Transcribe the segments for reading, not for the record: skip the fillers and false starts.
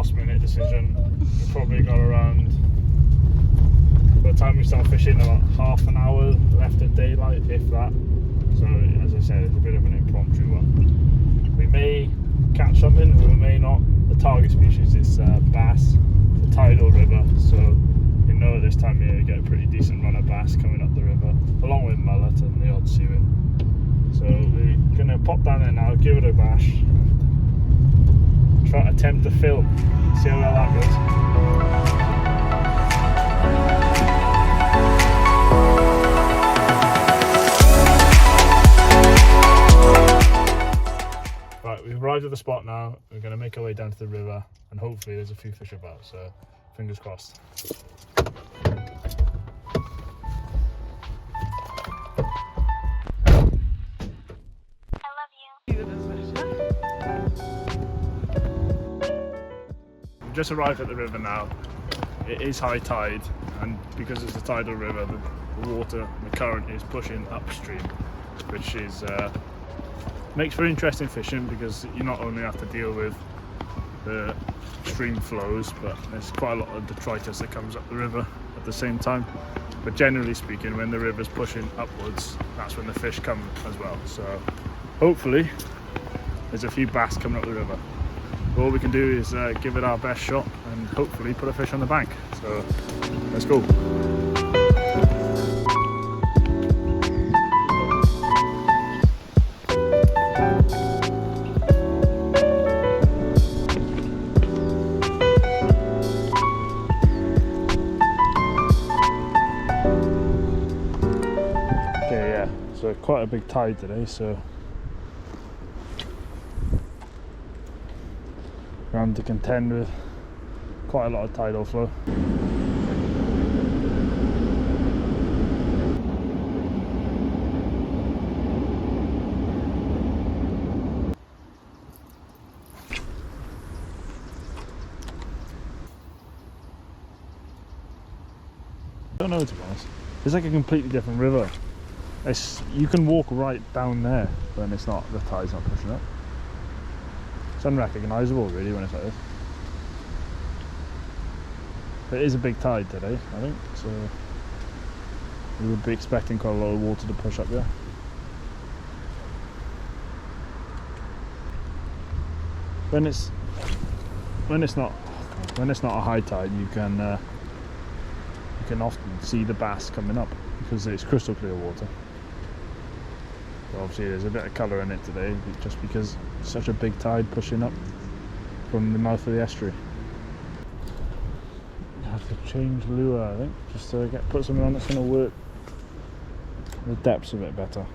last minute decision. We probably got around, by the time we start fishing, about half an hour left of daylight, if that. So as I said, it's a bit of an impromptu one. We may catch something, or we may not. The target species is bass. It's a tidal river, so you know at this time of year you get a pretty decent run of bass coming up the river, along with mullet and the odd suet. So we're gonna pop down there now, give it a bash, and try to attempt to film. See how well that goes. Right, we've arrived at the spot now. We're going to make our way down to the river, and hopefully there's a few fish about, so fingers crossed. I love you. We've just arrived at the river now. It is high tide, and because it's a tidal river, the water, the current is pushing upstream, which is makes for interesting fishing, because you not only have to deal with the stream flows, but there's quite a lot of detritus that comes up the river at the same time. But generally speaking, when the river's pushing upwards, that's when the fish come as well. So hopefully there's a few bass coming up the river. All we can do is give it our best shot and hopefully put a fish on the bank. So let's go. So quite a big tide today, so we're having to contend with quite a lot of tidal flow. I don't know, to be honest. It's like a completely different river. You can walk right down there when the tide's not pushing up. It's unrecognisable really when it's like this. But it is a big tide today, I think, so we would be expecting quite a lot of water to push up there. When it's not a high tide, you can often see the bass coming up because it's crystal clear water. Obviously there's a bit of colour in it today, just because it's such a big tide pushing up from the mouth of the estuary. I have to change lure, I think, just to put something on that's going to work the depths a bit better.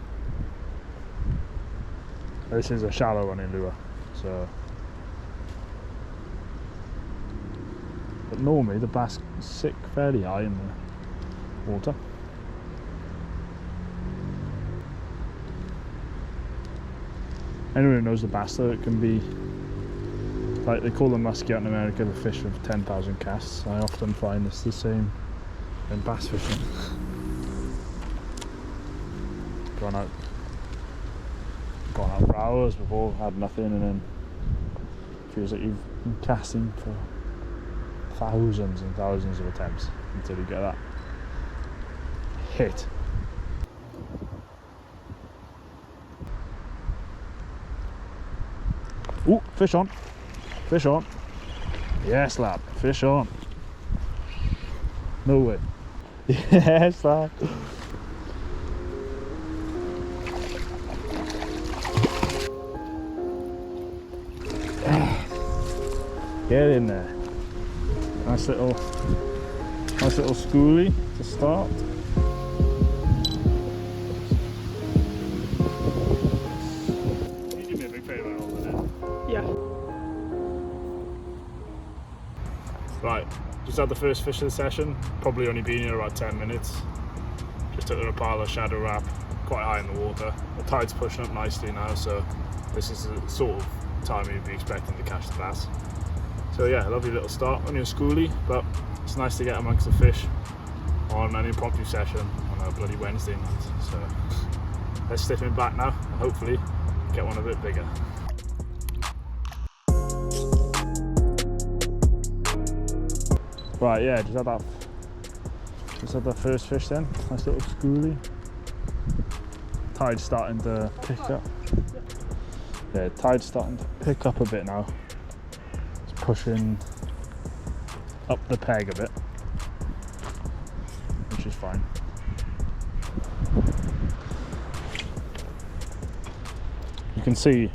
This is a shallow running lure, so. But normally the bass sit fairly high in the water. Anyone who knows the bass though, it can be, like they call them muskie out in America, the fish with 10,000 casts. I often find it's the same in bass fishing. Gone out for hours before, had nothing, and then feels like you've been casting for thousands and thousands of attempts until you get that hit. Ooh, fish on. Fish on. Yes, lad. Fish on. No way. Yes, lad. Get in there. Nice little schoolie to start. Right, just had the first fish of the session, probably only been here about 10 minutes. Just at the Rapala shadow wrap, quite high in the water. The tide's pushing up nicely now, so this is the sort of time you'd be expecting to catch the bass. So yeah, lovely little start, only a schoolie, but it's nice to get amongst the fish on an impromptu session on a bloody Wednesday night. So let's stiff him back now and hopefully get one a bit bigger. Right, yeah, just had that first fish then. Nice little schoolie. Tide's starting to pick up. Yeah, tide's starting to pick up a bit now. It's pushing up the peg a bit, which is fine. You can see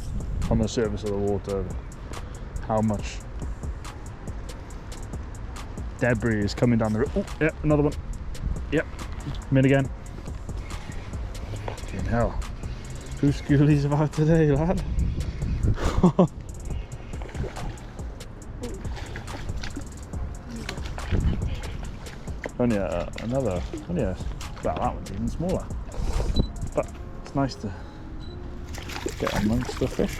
on the surface of the water how much debris is coming down the river. Oh, yeah, another one. Yep, mid again. Fucking hell. 2 schoolies about today, lad. Only another, well, that one's even smaller. But it's nice to get amongst the fish.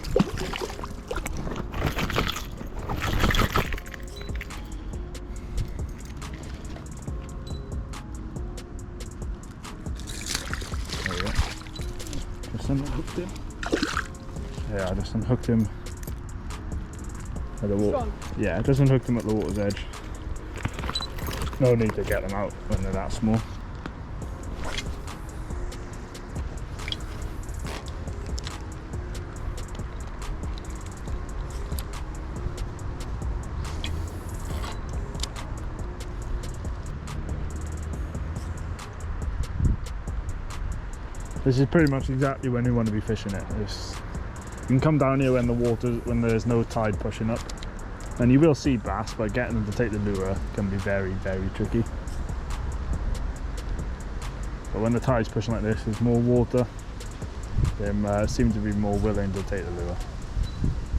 There we go. Just unhooked him. Yeah, I just unhooked him at the water. Yeah, I just unhooked him at the water's edge. No need to get them out when they're that small. This is pretty much exactly when we want to be fishing it. You can come down here when there's no tide pushing up, and you will see bass, but getting them to take the lure can be very, very tricky. But when the tide's pushing like this, there's more water, they seem to be more willing to take the lure.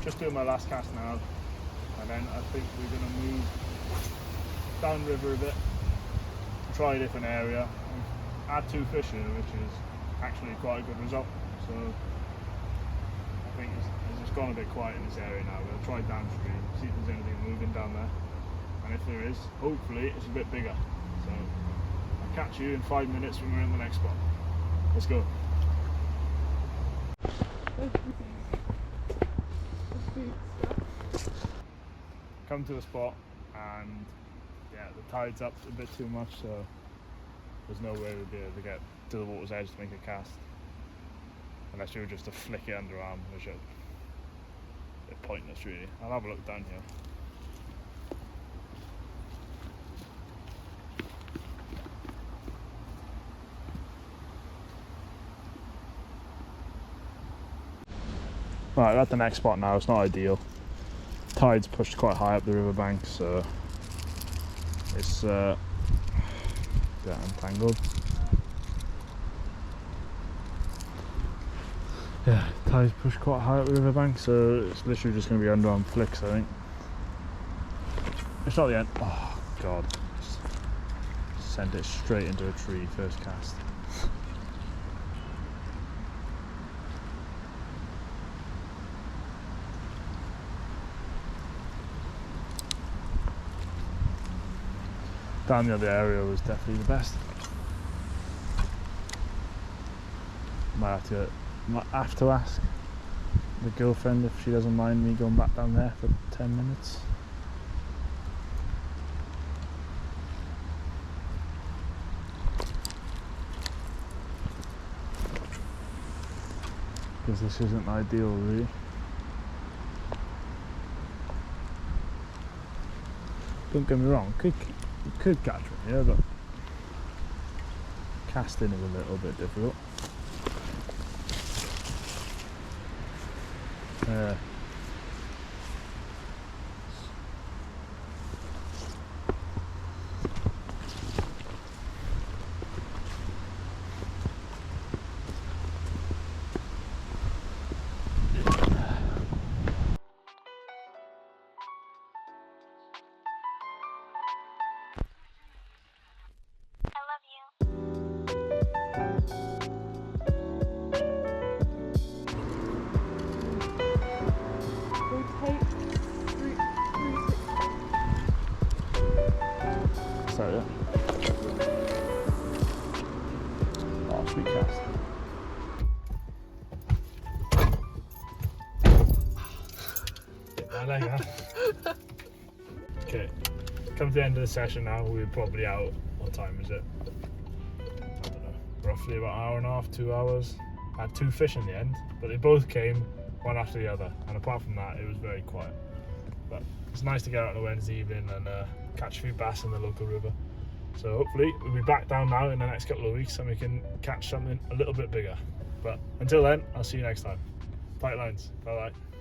Just doing my last cast now, and then I think we're going to move downriver a bit, try a different area, and add 2 fish here, which is actually quite a good result. So I think it's just gone a bit quiet in this area now. We'll try downstream, see if there's anything moving down there, and if there is, hopefully it's a bit bigger. So I'll catch you in 5 minutes when we're in the next spot. Let's go. Come to the spot, and yeah, the tide's up a bit too much, so there's no way we'll be able to get to the water's edge to make a cast, unless you were just to flick it underarm, which is a bit pointless really. I'll have a look down here. Right, we're at the next spot now. It's not ideal. Tide's pushed quite high up the riverbank, so it's get entangled. Yeah, tide's pushed quite high up the riverbank, so it's literally just going to be underarm flicks, I think. It's not the end. Oh god, just sent it straight into a tree first cast. Down the other area was definitely the best. Might have to ask the girlfriend if she doesn't mind me going back down there for 10 minutes. Because this isn't ideal really. Don't get me wrong, you could catch one here, but casting is a little bit difficult. So yeah. Oh, sweet cast. I like that. Okay, come to the end of the session now. We're probably out. What time is it? I don't know. Roughly about an hour and a half, 2 hours. I had 2 fish in the end, but they both came one after the other. And apart from that, it was very quiet. But it's nice to get out on a Wednesday evening and catch a few bass in the local river. So hopefully we'll be back down now in the next couple of weeks and we can catch something a little bit bigger. But until then, I'll see you next time. Tight lines. Bye bye.